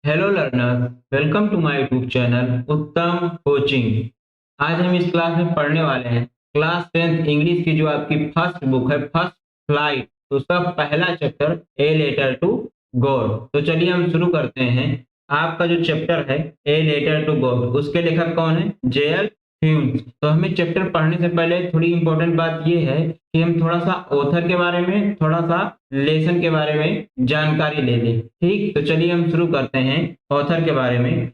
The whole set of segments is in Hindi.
Hello learners, welcome to my YouTube channel Uttam coaching. आज हम इस क्लास में पढ़ने वाले हैं क्लास 10th इंग्लिश की जो आपकी फर्स्ट बुक है फर्स्ट फ्लाइट, तो उसका पहला chapter a letter to God. तो चलिए हम शुरू करते हैं। आपका जो चैप्टर है ए लेटर टू गॉड, उसके लेखक कौन है? JL Hume's. तो हमें चैप्टर पढ़ने से पहले थोड़ी इंपॉर्टेंट बात ये है कि हम थोड़ा सा ऑथर के बारे में, थोड़ा सा लेसन के बारे में जानकारी ले लें। ठीक, तो चलिए हम शुरू करते हैं ऑथर के बारे में।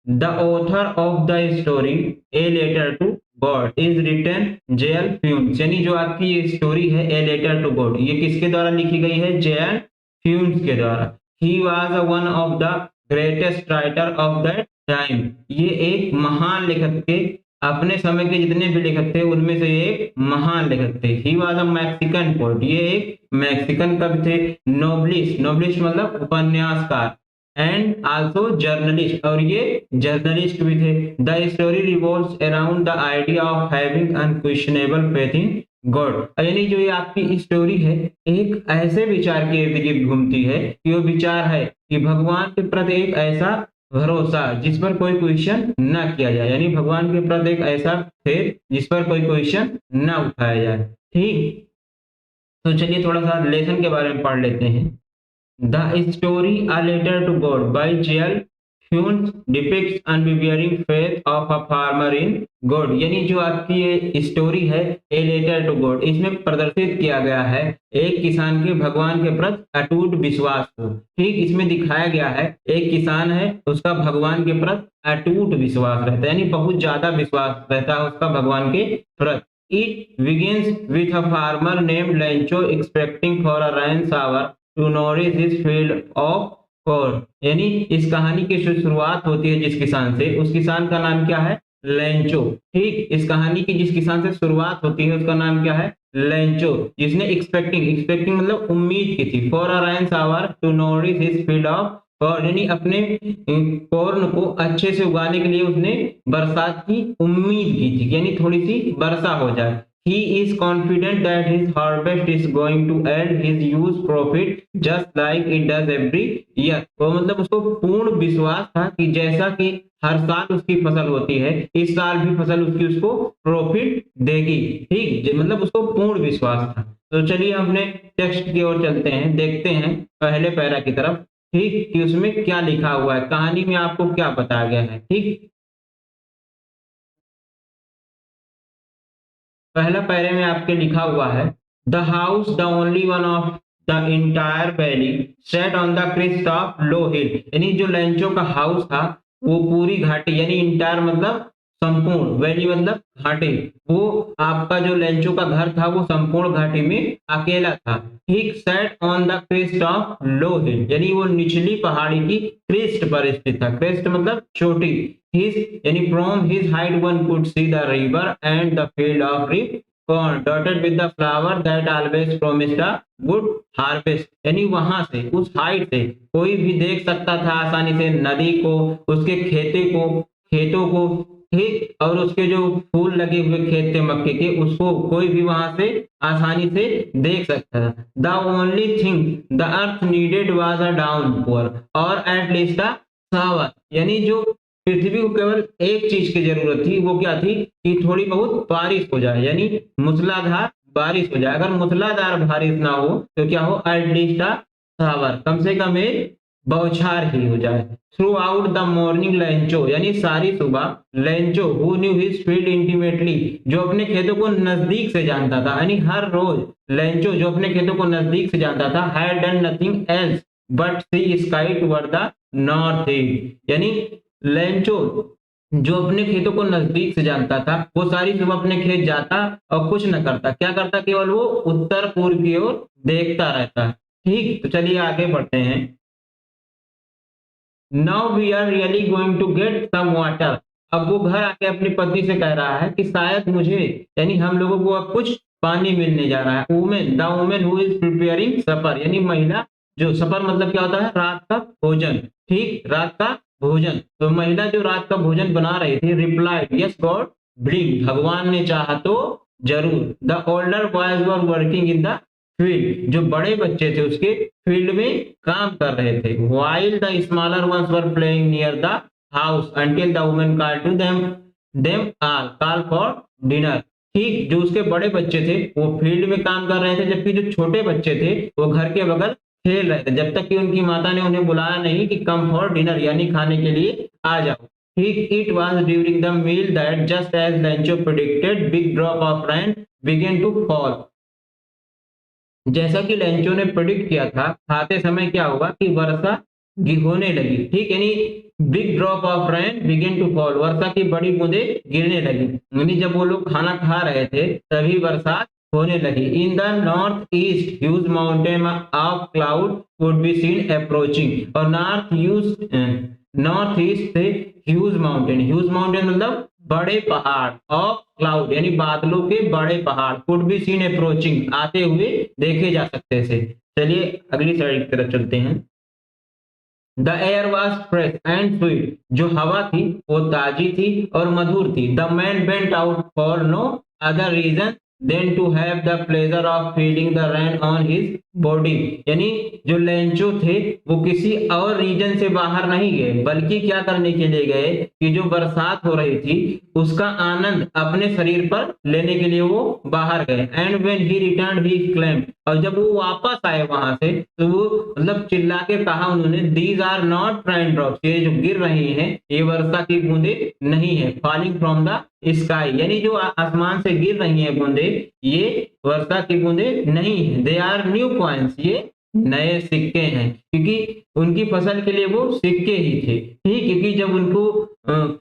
The author of the story a letter to God is written JL Humes. यानी जो आपकी ये स्टोरी है ए लेटर टू गॉड, ये किसके द्वारा लिखी गई है? जेएल ह्यूम्स के द्वारा। He was one of the greatest writer of that time. ये एक महान लेखक के, अपने समय के जितने भी लेखक थे उनमें से एक महान लेखक थे। He was a Mexican poet, ये एक मैक्सिकन कवि थे। नोबलिस्ट, नोबलिस्ट मतलब उपन्यासकार। एंड आल्सो जर्नलिस्ट, और ये जर्नलिस्ट भी थे। The story revolves around the idea of having unquestionable faith in God. यानी जो ये आपकी स्टोरी है एक ऐसे विचार के इर्द गिर्द घूमती है कि वो विचार है कि भगवान के प्रति एक ऐसा भरोसा जिस पर कोई क्वेश्चन ना किया जाए, यानी भगवान के प्रति एक ऐसा फेथ जिस पर कोई क्वेश्चन ना उठाया जाए। ठीक, तो चलिए थोड़ा सा लेसन के बारे में पढ़ लेते हैं। The story a letter to God by JL Humes depicts unwavering faith of a farmer in God. यानी जो आपकी ये स्टोरी है ए लेटर टू गॉड, इसमें प्रदर्शित किया गया है एक किसान के भगवान के प्रति अटूट विश्वास को। ठीक, इसमें दिखाया गया है एक किसान है, उसका भगवान के प्रति अटूट विश्वास रहता है, यानी बहुत ज्यादा विश्वास रहता है उसका भगवान के प्रति। It begins with a farmer named Lencho expecting for a rain shower to nourish his field of corn। यानी इस कहानी की शुरुआत होती है जिस किसान से, उस किसान का नाम क्या है? लेंचो। ठीक, इस कहानी की जिस किसान से शुरुआत होती है उसका नाम क्या है? लेंचो। जिसने एक्सपेक्टिंग, एक्सपेक्टिंग मतलब उम्मीद की थी, for a rain shower to nourish his field of, और यानी अपने कॉर्न को अच्छे से उगाने के लिए उसने बरसात की उम्मीद की थी, यानी थोड़ी सी वर्षा हो जाए। He is confident that his harvest is going to add his huge profit just like it does every year। तो मतलब उसको पूर्ण विश्वास था कि जैसा कि हर साल उसकी फसल होती है, इस साल भी फसल उसकी उसको प्रॉफिट देगी। ठीक, मतलब उसको पूर्ण विश्वास था। तो चलिए अपने टेक्स्ट की ओर चलते हैं, देखते हैं पहले पैरा की तरफ। ठीक, कि उसमें क्या लिखा हुआ है, कहानी में आपको क्या बताया गया है। ठीक, पहला पैरे में आपके लिखा हुआ है the house the only one of the entire valley set on the crest of low hill. यानी जो लेंचो का हाउस था वो पूरी घाटी, यानी इंटायर मतलब संपूर्ण, वैली मतलब घाटी, वो आपका जो लेंचो का घर था वो संपूर्ण घाटी में अकेला था। ठीक, set on the crest of low hill, यानी वो निचली पहाड़ी की क्रिस्ट पर स्थित था। क्रिस्ट मतलब चोटी। His, यानी from his height one could see the river and the field of reap corn dotted with the flower that always promised a good harvest। यानी वहां से, उस हाइट से कोई भी देख सकता था आसानी से नदी को, उसके खेते को, खेतों को। ठीक, और उसके जो फूल लगे हुए खेत थे मक्के के, उसको कोई भी वहां से आसानी से देख सकता था। The only thing the earth needed was a downpour और एट लीस्ट अ शावर। यानी जो पृथ्वी को केवल एक चीज की जरूरत थी, वो क्या थी? कि थोड़ी बहुत बारिश हो जाए, यानी मूसलाधार बारिश हो जाए। अगर मूसलाधार बारिश ना हो तो क्या हो? एटलीस्ट शावर, कम से कम एक बौछार ही हो जाए। Through out the morning Lencho, यानी सारी सुबह Lencho who knew his field intimately, जो अपने खेतों को नजदीक से जानता था, यानी हर रोज लेंचो जो अपने खेतों को नजदीक से जानता था, had done nothing else but see sky toward the north east. यानी लेंचो जो अपने खेतों को नजदीक से जानता था, वो सारी सुबह अपने खेत जाता और कुछ न करता, क्या करता? केवल वो उत्तर पूर्व की ओर देखता रहता। ठीक, तो चलिए आगे बढ़ते हैं। Now we are really going to get some water. अब वो घर आके अपनी पत्नी से कह रहा है कि शायद मुझे, यानी हम लोगों को अब कुछ पानी मिलने जा रहा है। Women, the women who is preparing supper, यानी महिला जो, सपर मतलब क्या होता है? रात का भोजन। ठीक, रात का भोजन। तो महिला जो रात का भोजन बना रही थी, रिप्लाइड यस गॉड ब्रिंग, भगवान ने चाहा तो जरूर। The older boys were working in the field, जो बड़े बच्चे थे उसके फील्ड में काम कर रहे थे। While the smaller ones were playing near the house until the woman called to them all call for dinner. ठीक, जो उसके बड़े बच्चे थे वो फील्ड में काम कर रहे थे, जबकि जो छोटे बच्चे थे वो घर के बगल खेल रहे थे, जब तक कि उनकी माता ने उन्हें बुलाया नहीं कि कम फॉर डिनर, यानी खाने के लिए आ जाओ। ठीक, it was during the meal that just as Lencho predicted big drop of rain began to fall. जैसा कि लेंचो ने प्रेडिक्ट किया था, खाते समय क्या हुआ कि वर्षा होने लगी। ठीक, यानी big drop of rain began to fall, वर्षा की बड़ी बूंदें गिरने लगी, यानी जब वो लोग खाना खा रहे थे तभी बरसात होने लगी। In the north east huge mountain of cloud would be seen approaching, और नॉर्थ ईस्ट से ह्यूज माउंटेन मतलब बड़े पहाड़, ऑफ क्लाउड यानी बादलों के बड़े पहाड़, कुड बी सीन अप्रोचिंग आते हुए देखे जा सकते थे। चलिए अगली स्लाइड की तरफ चलते हैं। The air was fresh and sweet, जो हवा थी वो ताजी थी और मधुर थी। The man went out for no other reason than to have the pleasure of feeling the rain on his body, यानी जो लेंचो थे वो किसी और रीजन से बाहर नहीं गए, बल्कि क्या करने के लिए गए कि जो बरसात हो रही थी उसका आनंद अपने शरीर पर लेने के लिए वो बाहर गए। And when he returned he claimed, और जब वो वापस आए वहां से तो वो मतलब चिल्ला के कहा उन्होंने, these are not rain drops, ये जो गिर रही हैं ये वर्षा की बूंदे नहीं है, फॉलिंग फ्रॉम द स्काई, यानी जो आसमान से गिर रही हैं बूंदे ये वर्षा की बूंदे नहीं है। दे आर न्यू कॉइन्स, ये नए सिक्के हैं, क्योंकि उनकी फसल के लिए वो सिक्के ही थे। ठीक, क्योंकि जब उनको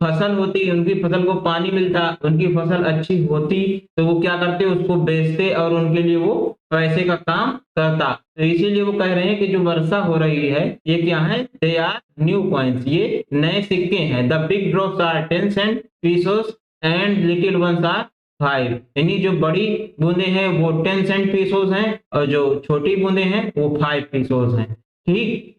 फसल होती, उनकी फसल को पानी मिलता, उनकी फसल अच्छी होती तो वो क्या करते, उसको बेचते और उनके लिए वो पैसे का काम करता। तो इसीलिए वो कह रहे हैं कि जो वर्षा हो रही है ये क्या है, दे आर न्यू कॉइन्स, ये नए सिक्के हैं। The big drops are 10 cent pesos and little ones are 5, यानी जो बड़ी बूंदे हैं वो 10 सेंट पीसोस हैं और जो छोटी बूंदे हैं वो 5 पीसोस हैं। ठीक,